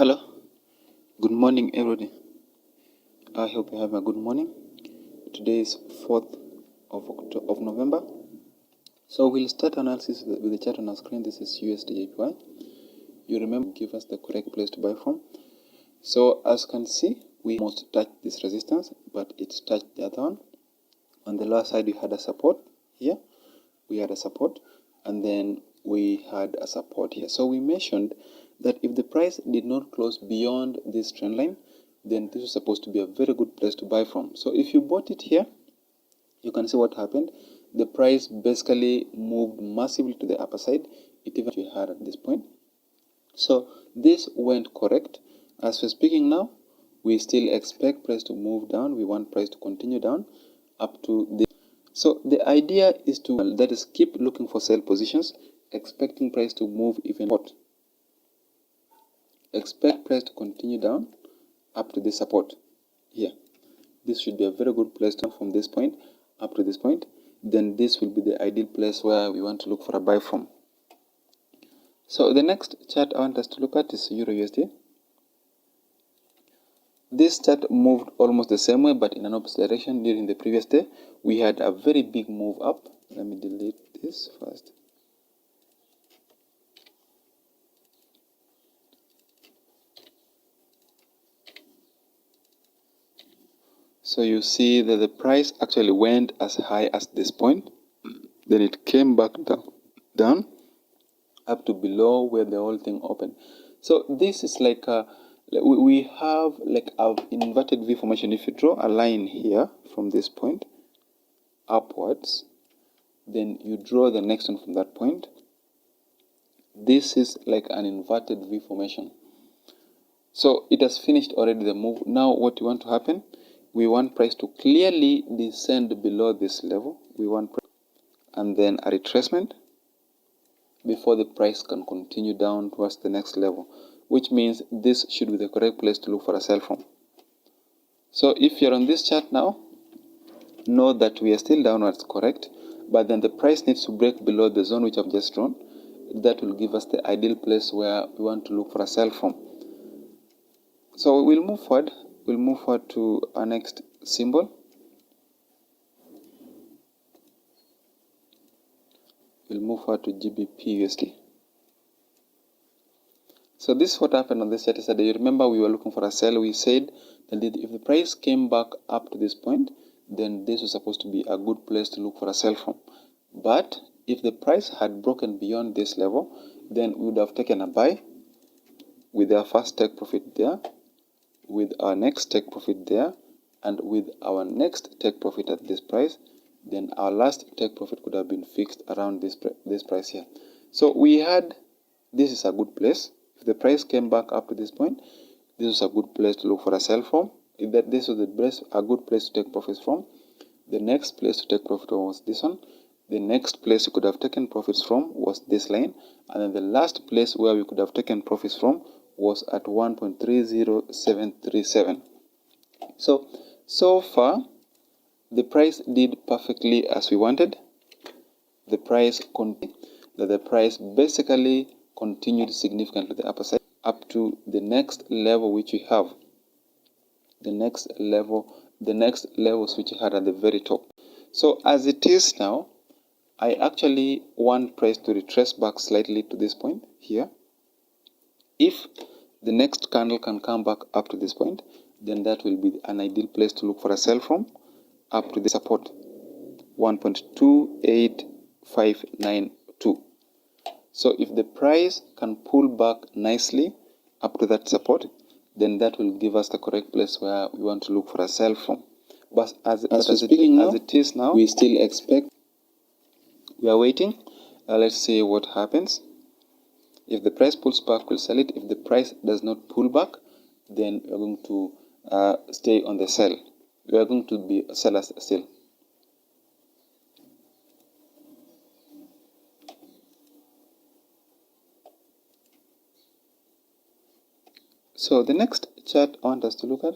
Hello, good morning everybody. I hope you have a good morning. Today is 4th of November. So we'll start analysis with the chart on our screen. This is USD You remember give us the correct place to buy from. So as you can see, we almost touched this resistance, but it touched the other one. On the lower side we had a support here. We had a support, and then we had a support here. So we mentioned that if the price did not close beyond this trend line, then this is supposed to be a very good place to buy from. So if you bought it here, you can see what happened. The price basically moved massively to the upper side. It even had at this point. So this went correct. As we're speaking now, we still expect price to move down. We want price to continue down up to this. So the idea is to keep looking for sell positions, expecting price to move even more. Expect price to continue down up to the support here. This should be a very good place to from this point up to this point. Then this will be the ideal place where we want to look for a buy from. So the next chart I want us to look at is Euro USD. This chart moved almost the same way, but in an opposite direction. During the previous day, we had a very big move up. Let me delete this first. So you see that the price actually went as high as this point. Then it came back down up to below where the whole thing opened. So this is like we have like an inverted V formation. If you draw a line here from this point upwards, then you draw the next one from that point. This is like an inverted V formation. So it has finished already the move. Now what you want to happen, we want price to clearly descend below this level. We want and then a retracement before the price can continue down towards the next level, which means this should be the correct place to look for a sell from. So if you're on this chart now, know that we are still downwards, correct, but then the price needs to break below the zone which I've just drawn. That will give us the ideal place where we want to look for a sell from. So we'll move forward to our next symbol. We'll move forward to GBP USD. So this is what happened on this chart yesterday. You remember we were looking for a sell. We said that if the price came back up to this point, then this was supposed to be a good place to look for a sell from. But if the price had broken beyond this level, then we would have taken a buy with our first take profit there, with our next take profit there, and with our next take profit at this price. Then our last take profit could have been fixed around this price here. So we had, this is a good place. If the price came back up to this point, this was a good place to look for a sell from. If this was a good place to take profits from, the next place to take profit from was this one. The next place you could have taken profits from was this line, and then the last place where we could have taken profits from was at 1.30737. So far, the price did perfectly as we wanted. The price basically continued significantly the upper side up to the next level which we have. The next levels which we had at the very top. So as it is now, I actually want price to retrace back slightly to this point here. If the next candle can come back up to this point, then that will be an ideal place to look for a sell from up to the support 1.28592. So if the price can pull back nicely up to that support, then that will give us the correct place where we want to look for a sell from. But as it is now, we still expect. We are waiting. Let's see what happens. If the price pulls back, we'll sell it. If the price does not pull back, then we're going to stay on the sell. We are going to be sellers still. So the next chart I want us to look at